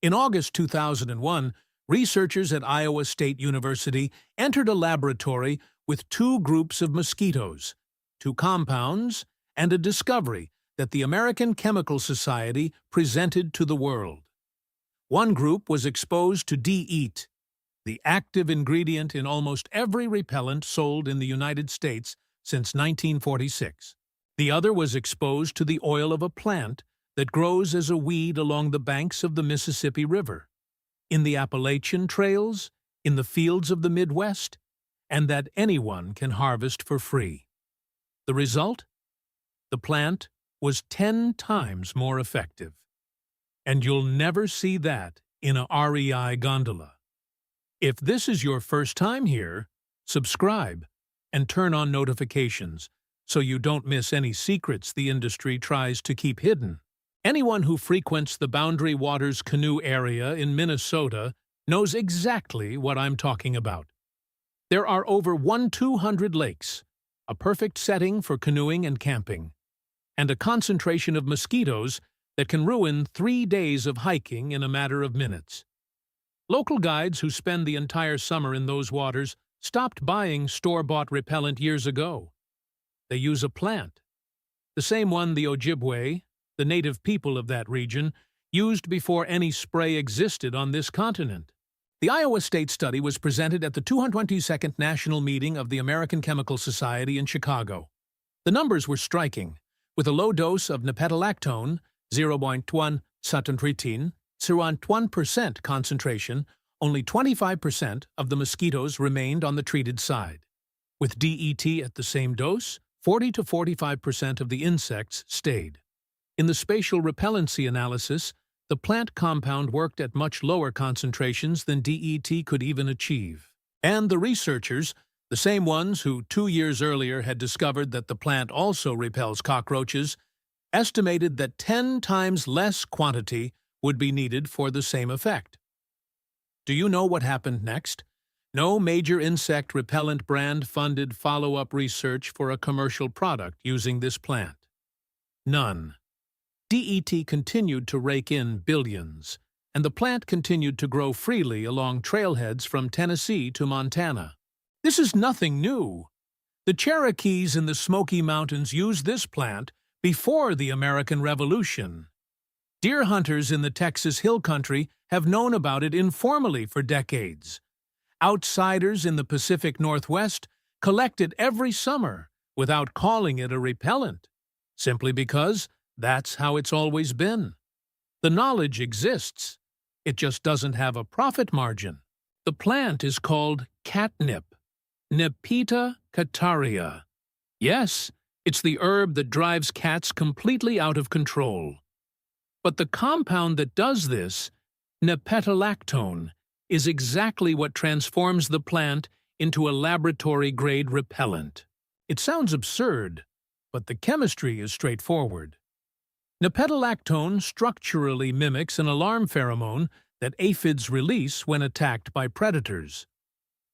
In August 2001, researchers at Iowa State University entered a laboratory with two groups of mosquitoes, two compounds, and a discovery that the American Chemical Society presented to the world. One group was exposed to DEET, the active ingredient in almost every repellent sold in the United States since 1946. The other was exposed to the oil of a plant that grows as a weed along the banks of the Mississippi River, in the Appalachian trails, in the fields of the Midwest, and that anyone can harvest for free. The result? The plant was 10 times more effective. And you'll never see that in a REI gondola. If this is your first time here, subscribe and turn on notifications so you don't miss any secrets the industry tries to keep hidden. Anyone who frequents the Boundary Waters Canoe area in Minnesota knows exactly what I'm talking about. There are over 200 lakes, a perfect setting for canoeing and camping, and a concentration of mosquitoes that can ruin 3 days of hiking in a matter of minutes. Local guides who spend the entire summer in those waters stopped buying store-bought repellent years ago. They use a plant, the same one the Ojibwe, the native people of that region, used before any spray existed on this continent. The Iowa State study was presented at the 222nd National Meeting of the American Chemical Society in Chicago. The numbers were striking, with a low dose of nepetalactone, 0.1 satontritin, 0.1% concentration, only 25% of the mosquitoes remained on the treated side. With DET at the same dose, 40 to 45% of the insects stayed. In the spatial repellency analysis, the plant compound worked at much lower concentrations than DET could even achieve. And the researchers, the same ones who 2 years earlier had discovered that the plant also repels cockroaches, estimated that 10 times less quantity would be needed for the same effect. Do you know what happened next? No major insect repellent brand funded follow-up research for a commercial product using this plant. None. DET continued to rake in billions, and the plant continued to grow freely along trailheads from Tennessee to Montana. This is nothing new. The Cherokees in the Smoky Mountains used this plant before the American Revolution. Deer hunters in the Texas Hill Country have known about it informally for decades. Outsiders in the Pacific Northwest collect it every summer without calling it a repellent, simply because that's how it's always been. The knowledge exists. It just doesn't have a profit margin. The plant is called catnip, Nepeta cataria. Yes, it's the herb that drives cats completely out of control. But the compound that does this, nepetalactone, is exactly what transforms the plant into a laboratory-grade repellent. It sounds absurd, but the chemistry is straightforward. Nepetalactone structurally mimics an alarm pheromone that aphids release when attacked by predators.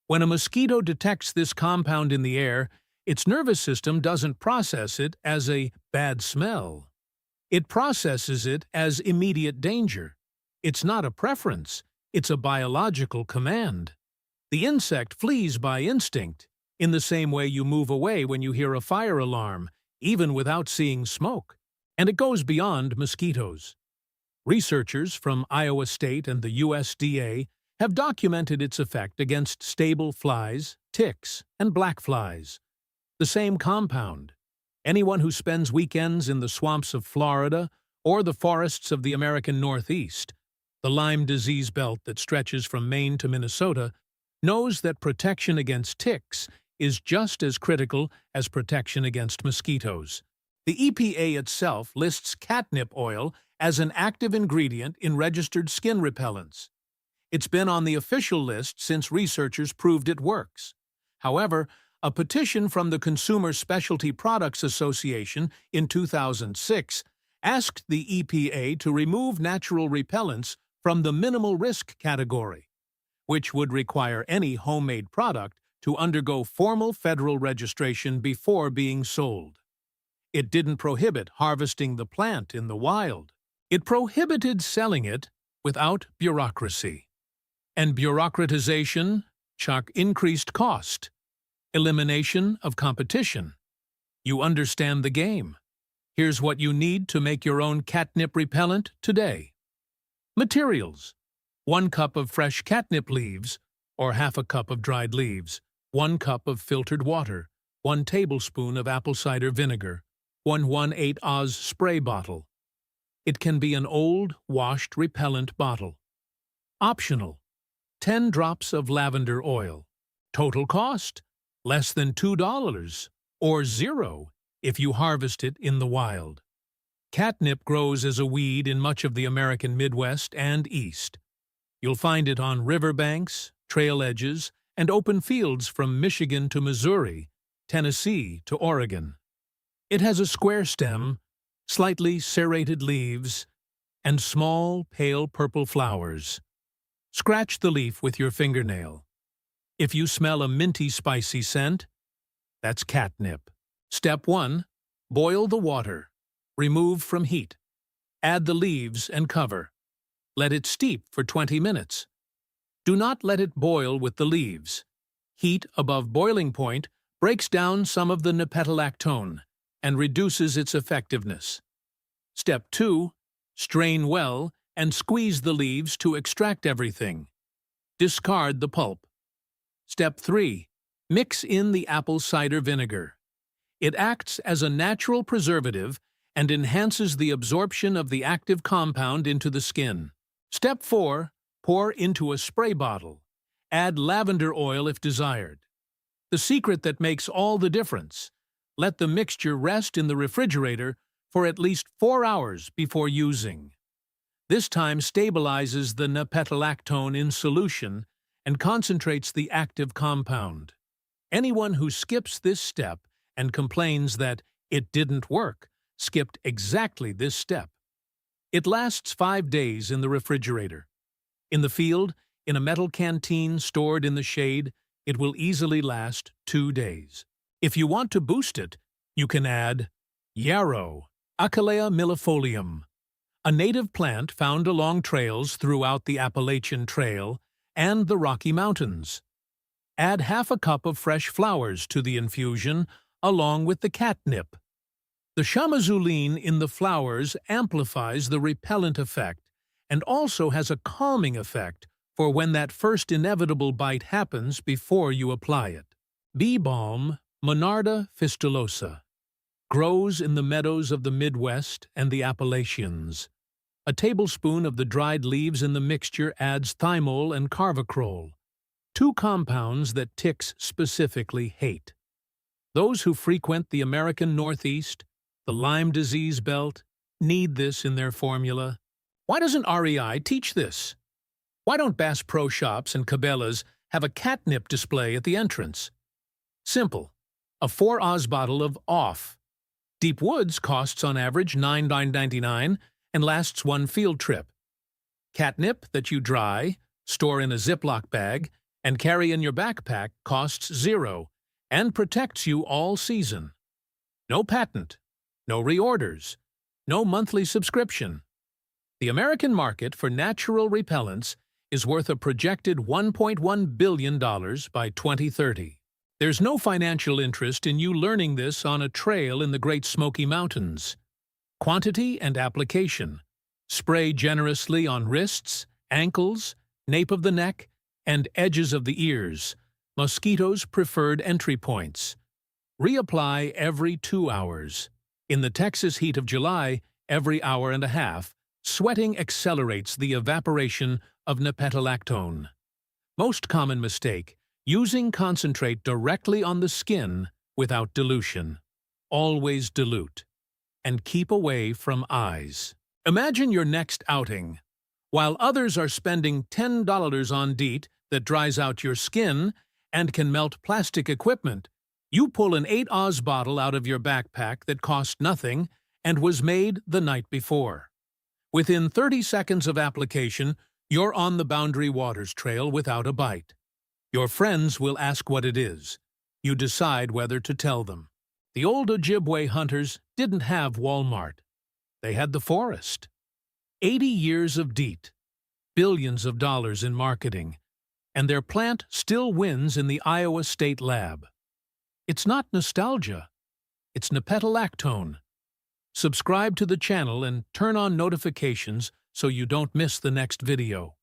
When a mosquito detects this compound in the air, its nervous system doesn't process it as a bad smell. It processes it as immediate danger. It's not a preference, it's a biological command. The insect flees by instinct, in the same way you move away when you hear a fire alarm, even without seeing smoke. And it goes beyond mosquitoes. Researchers from Iowa State and the USDA have documented its effect against stable flies, ticks, and black flies. The same compound. Anyone who spends weekends in the swamps of Florida or the forests of the American Northeast, the Lyme disease belt that stretches from Maine to Minnesota, knows that protection against ticks is just as critical as protection against mosquitoes. The EPA itself lists catnip oil as an active ingredient in registered skin repellents. It's been on the official list since researchers proved it works. However, a petition from the Consumer Specialty Products Association in 2006 asked the EPA to remove natural repellents from the minimal risk category, which would require any homemade product to undergo formal federal registration before being sold. It didn't prohibit harvesting the plant in the wild. It prohibited selling it without bureaucracy. And bureaucratization, chuck increased cost. Elimination of competition. You understand the game. Here's what you need to make your own catnip repellent today. Materials: 1 cup of fresh catnip leaves, or half a cup of dried leaves, 1 cup of filtered water, 1 tablespoon of apple cider vinegar, 1/8 Oz spray bottle. It can be an old, washed repellent bottle. Optional: 10 drops of lavender oil. Total cost: less than $2, or $0 if you harvest it in the wild. Catnip grows as a weed in much of the American Midwest and East. You'll find it on riverbanks, trail edges, and open fields from Michigan to Missouri, Tennessee to Oregon. It has a square stem, slightly serrated leaves, and small, pale purple flowers. Scratch the leaf with your fingernail. If you smell a minty, spicy scent, that's catnip. Step 1. Boil the water. Remove from heat. Add the leaves and cover. Let it steep for 20 minutes. Do not let it boil with the leaves. Heat above boiling point breaks down some of the nepetalactone and reduces its effectiveness. Step 2. Strain well and squeeze the leaves to extract everything. Discard the pulp. Step 3. Mix in the apple cider vinegar. It acts as a natural preservative and enhances the absorption of the active compound into the skin. Step 4. Pour into a spray bottle. Add lavender oil if desired. The secret that makes all the difference: let the mixture rest in the refrigerator for at least 4 hours before using. This time stabilizes the nepetalactone in solution and concentrates the active compound. Anyone who skips this step and complains that it didn't work skipped exactly this step. It lasts 5 days in the refrigerator. In the field, in a metal canteen stored in the shade, it will easily last 2 days. If you want to boost it, you can add yarrow, Achelea millefolium, a native plant found along trails throughout the Appalachian Trail and the Rocky Mountains. Add half a cup of fresh flowers to the infusion, along with the catnip. The chamazulene in the flowers amplifies the repellent effect and also has a calming effect for when that first inevitable bite happens before you apply it. Bee balm, Monarda fistulosa, grows in the meadows of the Midwest and the Appalachians. A tablespoon of the dried leaves in the mixture adds thymol and carvacrol, 2 compounds that ticks specifically hate. Those who frequent the American Northeast, the Lyme disease belt, need this in their formula. Why doesn't REI teach this? Why don't Bass Pro Shops and Cabela's have a catnip display at the entrance? Simple. A 4 Oz bottle of Off. Deep Woods costs on average $9.99 and lasts 1 field trip. Catnip that you dry, store in a Ziploc bag, and carry in your backpack costs $0 and protects you all season. No patent, no reorders, no monthly subscription. The American market for natural repellents is worth a projected $1.1 billion by 2030. There's no financial interest in you learning this on a trail in the Great Smoky Mountains. Quantity and application. Spray generously on wrists, ankles, nape of the neck, and edges of the ears, mosquitoes' preferred entry points. Reapply every 2 hours. In the Texas heat of July, every hour and a half, sweating accelerates the evaporation of nepetalactone. Most common mistake: using concentrate directly on the skin without dilution. Always dilute. And keep away from eyes. Imagine your next outing. While others are spending $10 on DEET that dries out your skin and can melt plastic equipment, you pull an 8 Oz bottle out of your backpack that cost nothing and was made the night before. Within 30 seconds of application, you're on the Boundary Waters Trail without a bite. Your friends will ask what it is. You decide whether to tell them. The old Ojibwe hunters didn't have Walmart. They had the forest. 80 years of DEET. billions of dollars in marketing, and their plant still wins in the Iowa State lab. It's not nostalgia, it's nepetalactone. Subscribe to the channel and turn on notifications so you don't miss the next video.